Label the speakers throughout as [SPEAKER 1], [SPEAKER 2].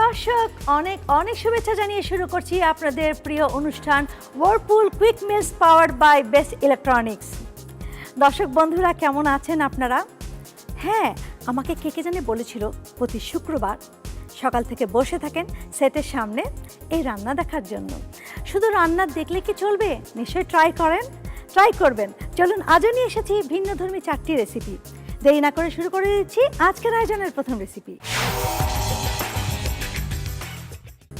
[SPEAKER 1] দর্শক অনেক অনেক শুভেচ্ছা জানিয়ে শুরু করছি আপনাদের প্রিয় অনুষ্ঠান Whirlpool quick meals powered by best electronics. দর্শক বন্ধুরা কেমন আছেন আপনারা? হ্যাঁ, আমাকে কে জানি বলেছিল প্রতি শুক্রবার সকাল থেকে বসে থাকেন সেটের সামনে এই রান্না দেখার জন্য। শুধু রান্না দেখলে কি চলবে? নিশ্চয়ই ট্রাই করবেন। চলুন আজও নিয়ে এসেছি ভিন্নধর্মী 4টি রেসিপি। দেরি না করে শুরু করে দিচ্ছি আজকের আয়োজনের প্রথম রেসিপি।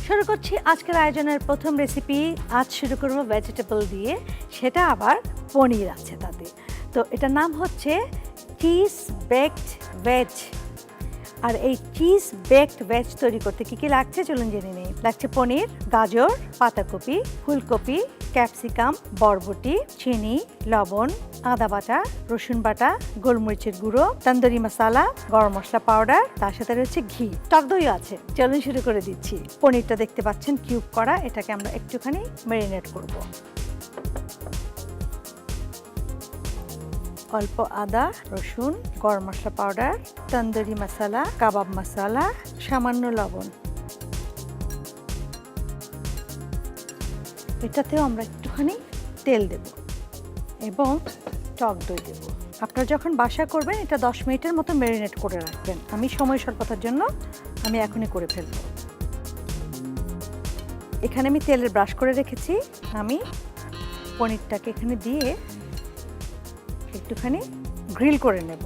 [SPEAKER 1] শুরু করছি আজকের আয়োজনের প্রথম রেসিপি। আজ শুরু করব ভেজিটেবল দিয়ে, সেটা আবার পনির আছে তাতে। তো এটার নাম হচ্ছে চিজ বেকড ভেজ। আর এই চিজ বেকড ভেজ তৈরি করতে কী কী লাগছে চলুন জেনে নিই। লাগছে পনির, গাজর, পাতাকপি, ফুলকপি, ক্যাপসিকাম, বরবটি, চিনি, লবণ, আদা বাটা, রসুন বাটা, গোলমরিচের গুঁড়ো, তন্দুরি মশলা, গরম মশলা পাউডার, তার সাথে রয়েছে ঘি, টক দইও আছে। চলুন শুরু করে দিচ্ছি। পনিরটা দেখতে পাচ্ছেন কিউব করা, এটাকে আমরা একটুখানি ম্যারিনেট করব। অল্প আদা, রসুন, গরম মশলা পাউডার, তন্দুরি মশলা, কাবাব মশলা, সামান্য লবণ। এটাতেও আমরা একটুখানি তেল দেব এবং টক দই দেব। আপনারা যখন বাসা করবেন এটা 10 মিনিটের মতো ম্যারিনেট করে রাখবেন। আমি সময় স্বল্পতার জন্য আমি এখনই করে ফেলব। এখানে আমি তেলের ব্রাশ করে রেখেছি। আমি পনিরটাকে এখানে দিয়ে একটুখানি গ্রিল করে নেব।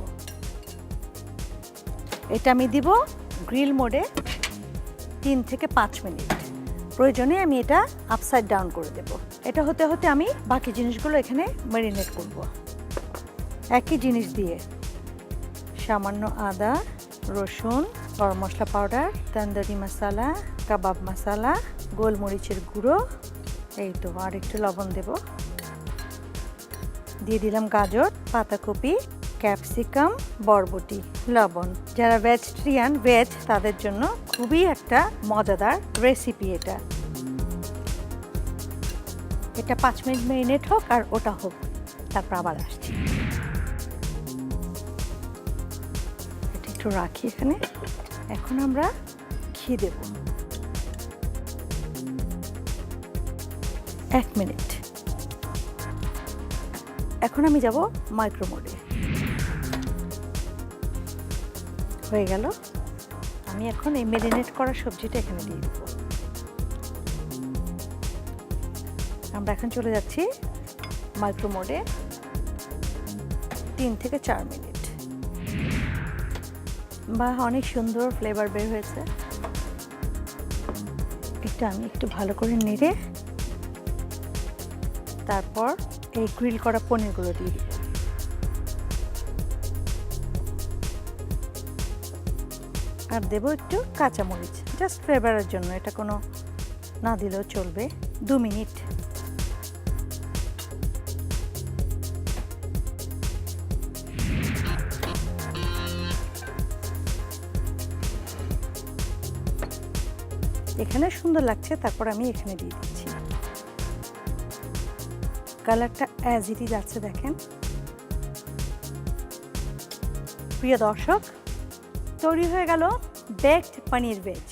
[SPEAKER 1] এটা আমি দিব গ্রিল মোডে 3 থেকে 5 মিনিট। প্রয়োজনে আমি এটা আপসাইড ডাউন করে দেব। এটা হতে হতে আমি বাকি জিনিসগুলো এখানে ম্যারিনেট করব। একই জিনিস দিয়ে সামান্য আদা, রসুন, গরম মশলা পাউডার, তন্দুরি মশলা, কাবাব মশলা, গোলমরিচের গুঁড়ো, এই তো আর একটু লবণ দেব। দিয়ে দিলাম গাজর, পাতাকপি, ক্যাপসিকাম, বরবটি, লবণ। যারা ভেজিটেরিয়ান তাদের জন্য খুবই একটা মজাদার রেসিপি এটা। এটা 5 মিনিট ম্যারিনেট হোক আর ওটা হোক, তারপর আবার আসছি। এটা একটু রাখি এখানে। এখন আমরা ঘি দেব 1 মিনিট। এখন আমি যাব মাইক্রো মোডে। হয়ে গেল। আমি এখন এই ম্যারিনেট করা সবজিটা এখানে দিয়ে দেব। আমরা এখন চলে যাচ্ছি মাইক্রো মোডে 3 থেকে 4 মিনিট। বাহ, অনেক সুন্দর ফ্লেভার বের হয়েছে। এটা আমি একটু ভালো করে নেড়ে তারপর এই গ্রিল করা পনিরগুলো দিয়ে দিব। আর দেব একটু কাঁচামরিচ, জাস্ট ফ্লেভারের জন্য। এটা কোনো না দিলেও চলবে। 2 মিনিট। এখানে সুন্দর লাগছে, তারপর আমি এখানে দিয়ে দিচ্ছি। কালারটা অ্যাজ ইট ইজ আছে, দেখেন। প্রিয় দর্শক, তৈরি হয়ে গেল baked paneer veg.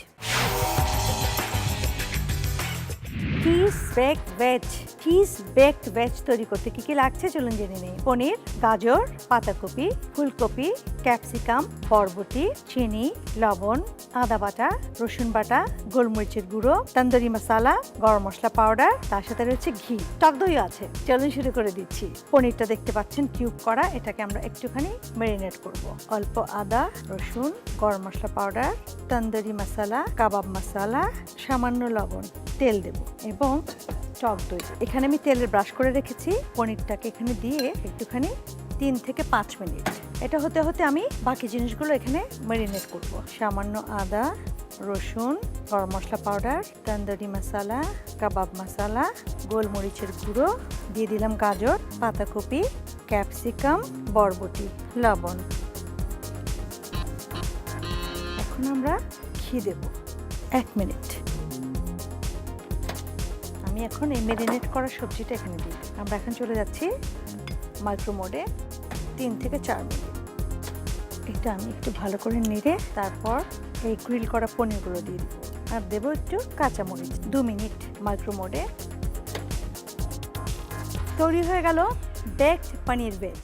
[SPEAKER 1] Cheese baked veg. Cheese baked veg তৈরি করতে কী কী লাগছে চলুন জেনে নিই। পনির, গাজর, পাতাকপি, ফুলকপি, ক্যাপসিকাম, বরবটি, চিনি, লবণ, আদা বাটা, রসুন বাটা, গোলমরিচের গুঁড়ো, তন্দুরি মশলা, গরম মশলা পাউডার, তার সাথে রয়েছে ঘি, টক দইও আছে। চলুন শুরু করে দিচ্ছি। পনিরটা দেখতে পাচ্ছেন কিউব করা, এটাকে আমরা একটুখানি ম্যারিনেট করব। অল্প আদা, রসুন, গরম মশলা পাউডার, তন্দুরি মশলা, কাবাব মশলা, সামান্য লবণ, তেল দেব এবং টক দই। এখানে আমি তেলের ব্রাশ করে রেখেছি। পনিরটাকে এখানে দিয়ে একটুখানি 3 থেকে 5 মিনিট। এটা হতে হতে আমি বাকি জিনিসগুলো এখানে ম্যারিনেট করব। সামান্য আদা, রসুন, গরম মশলা পাউডার, তন্দুরি মশলা, কাবাব মশলা, গোলমরিচের গুঁড়ো, দিয়ে দিলাম গাজর, পাতাকপি, ক্যাপসিকাম, বরবটি, লবণ। এখন আমরা ঘি দেব 1 মিনিট। আমি এখন এই ম্যারিনেট করা সবজিটা এখানে দিই। আমরা এখন চলে যাচ্ছি মাইক্রো মোডে 3 থেকে 4 মিনিট। এটা আমি একটু ভালো করে নেড়ে তারপর এই গ্রিল করা পনিরগুলো দিয়ে দিব। আর দেবো একটু কাঁচামরিচ। 2 মিনিট মাইক্রো মোডে। তৈরি হয়ে গেল বেকড পনির ভেজ।